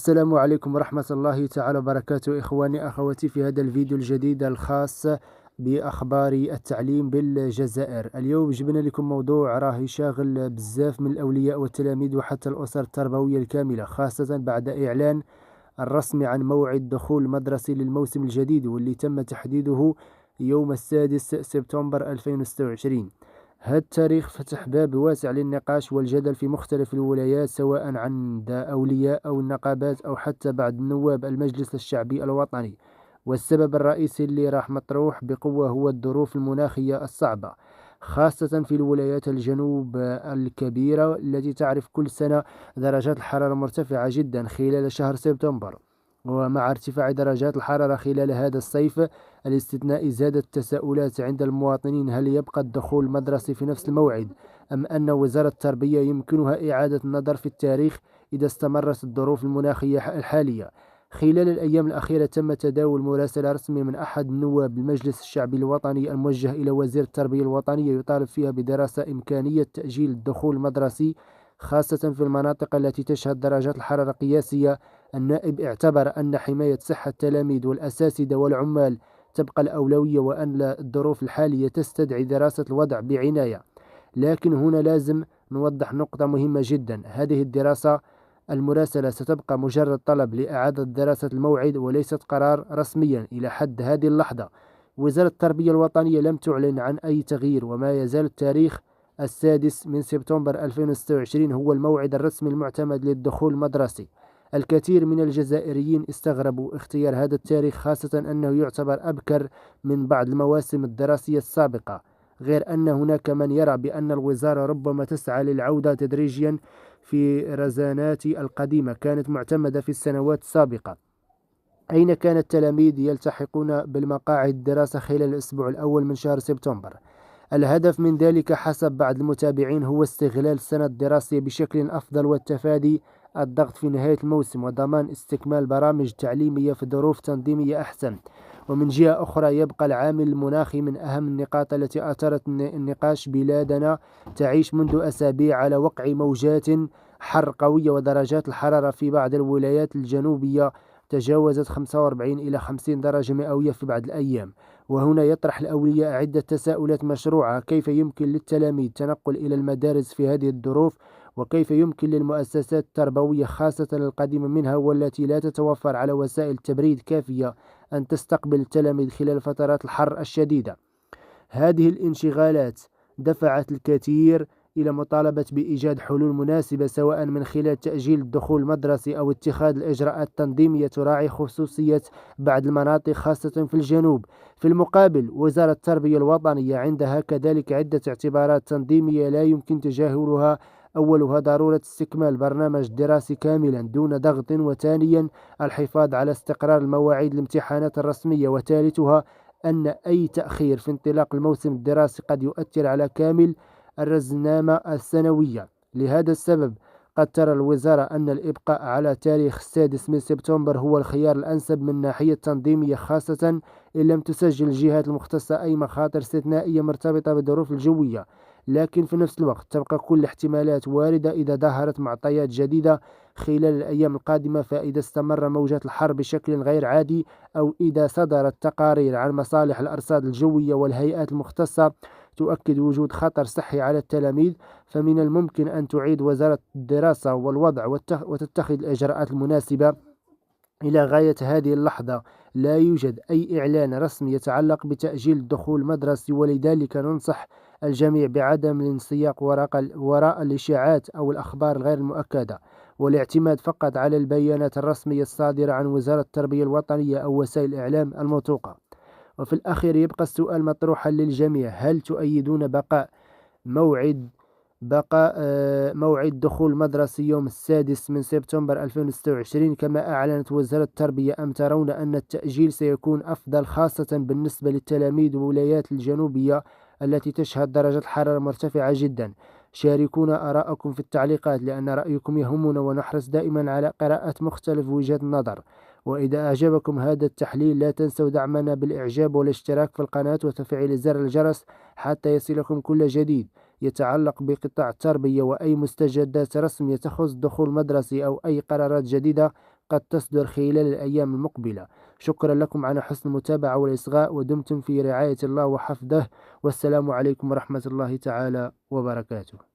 السلام عليكم ورحمة الله تعالى وبركاته، إخواني أخواتي، في هذا الفيديو الجديد الخاص بأخبار التعليم بالجزائر. اليوم جبنا لكم موضوع راه شاغل بزاف من الأولياء والتلاميذ وحتى الأسر التربوية الكاملة، خاصة بعد إعلان الرسمي عن موعد دخول مدرسي للموسم الجديد، واللي تم تحديده يوم 6 سبتمبر 2026. هذا التاريخ فتح باب واسع للنقاش والجدل في مختلف الولايات، سواء عند أولياء أو النقابات أو حتى بعض نواب المجلس الشعبي الوطني. والسبب الرئيسي اللي راح مطروح بقوة هو الظروف المناخية الصعبة، خاصة في الولايات الجنوب الكبيرة التي تعرف كل سنة درجات الحرارة مرتفعة جدا خلال شهر سبتمبر. ومع ارتفاع درجات الحرارة خلال هذا الصيف الاستثنائي، زادت التساؤلات عند المواطنين: هل يبقى الدخول المدرسي في نفس الموعد، أم أن وزارة التربية يمكنها إعادة النظر في التاريخ إذا استمرت الظروف المناخية الحالية؟ خلال الأيام الأخيرة تم تداول مراسلة رسمية من أحد نواب المجلس الشعبي الوطني الموجه إلى وزير التربية الوطنية، يطالب فيها بدراسة إمكانية تأجيل الدخول المدرسي، خاصة في المناطق التي تشهد درجات الحرارة قياسية. النائب اعتبر أن حماية صحة التلاميذ والأساتذة والعمال تبقى الأولوية، وأن الظروف الحالية تستدعي دراسة الوضع بعناية. لكن هنا لازم نوضح نقطة مهمة جدا: هذه الدراسة المراسلة ستبقى مجرد طلب لإعادة دراسة الموعد وليست قرار رسميا. إلى حد هذه اللحظة وزارة التربية الوطنية لم تعلن عن أي تغيير، وما يزال التاريخ 6 سبتمبر 2026 هو الموعد الرسمي المعتمد للدخول المدرسي. الكثير من الجزائريين استغربوا اختيار هذا التاريخ، خاصة أنه يعتبر أبكر من بعض المواسم الدراسية السابقة، غير أن هناك من يرى بأن الوزارة ربما تسعى للعودة تدريجيا في رزانات القديمة كانت معتمدة في السنوات السابقة. أين كان التلاميذ يلتحقون بالمقاعد الدراسة خلال الأسبوع الأول من شهر سبتمبر؟ الهدف من ذلك حسب بعض المتابعين هو استغلال السنة الدراسية بشكل أفضل والتفادي الضغط في نهاية الموسم، وضمان استكمال برامج تعليمية في ظروف تنظيمية أحسن. ومن جهة أخرى يبقى العامل المناخي من أهم النقاط التي أثارت النقاش. بلادنا تعيش منذ أسابيع على وقع موجات حر قوية، ودرجات الحرارة في بعض الولايات الجنوبية تجاوزت 45 إلى 50 درجة مئوية في بعض الأيام. وهنا يطرح الأولياء عدة تساؤلات مشروعة: كيف يمكن للتلاميذ التنقل إلى المدارس في هذه الظروف؟ وكيف يمكن للمؤسسات التربوية، خاصة القديمة منها والتي لا تتوفر على وسائل تبريد كافية، أن تستقبل التلاميذ خلال فترات الحر الشديدة؟ هذه الانشغالات دفعت الكثير إلى مطالبة بإيجاد حلول مناسبة، سواء من خلال تأجيل الدخول المدرسي أو اتخاذ الإجراءات التنظيمية تراعي خصوصية بعض المناطق خاصة في الجنوب. في المقابل وزارة التربية الوطنية عندها كذلك عدة اعتبارات تنظيمية لا يمكن تجاهلها: أولها ضرورة استكمال برنامج دراسي كاملا دون ضغط، وثانيا الحفاظ على استقرار المواعيد الامتحانات الرسمية، وثالثها أن أي تأخير في انطلاق الموسم الدراسي قد يؤثر على كامل الرزنامة السنوية. لهذا السبب قد ترى الوزارة أن الإبقاء على تاريخ 6 سبتمبر هو الخيار الأنسب من ناحية تنظيمية، خاصة إن لم تسجل الجهات المختصة أي مخاطر استثنائية مرتبطة بالظروف الجوية. لكن في نفس الوقت تبقى كل الاحتمالات واردة إذا ظهرت معطيات جديدة خلال الأيام القادمة، فإذا استمر موجات الحر بشكل غير عادي، أو إذا صدرت تقارير عن مصالح الأرصاد الجوية والهيئات المختصة تؤكد وجود خطر صحي على التلاميذ، فمن الممكن أن تعيد وزارة الدراسة والوضع وتتخذ الإجراءات المناسبة. إلى غاية هذه اللحظة لا يوجد أي إعلان رسمي يتعلق بتأجيل الدخول المدرسي، ولذلك ننصح الجميع بعدم الانسياق وراء الإشاعات أو الأخبار غير المؤكدة، والاعتماد فقط على البيانات الرسمية الصادرة عن وزارة التربية الوطنية أو وسائل الإعلام الموثوقة. وفي الأخير يبقى السؤال مطروحا للجميع: هل تؤيدون موعد بقاء موعد دخول مدرسي يوم 6 سبتمبر 2026 كما أعلنت وزارة التربية، أم ترون أن التأجيل سيكون أفضل، خاصة بالنسبة للتلاميذ والولايات الجنوبية التي تشهد درجة حرارة مرتفعة جدا؟ شاركونا آراءكم في التعليقات، لأن رأيكم يهمنا ونحرص دائما على قراءة مختلف وجهات النظر. وإذا أعجبكم هذا التحليل لا تنسوا دعمنا بالإعجاب والاشتراك في القناة وتفعيل زر الجرس حتى يصلكم كل جديد يتعلق بقطاع التربية، وأي مستجدات رسمية تخص دخول مدرسي أو أي قرارات جديدة قد تصدر خلال الأيام المقبلة. شكرا لكم على حسن المتابعة والإصغاء، ودمتم في رعاية الله وحفظه، والسلام عليكم ورحمة الله تعالى وبركاته.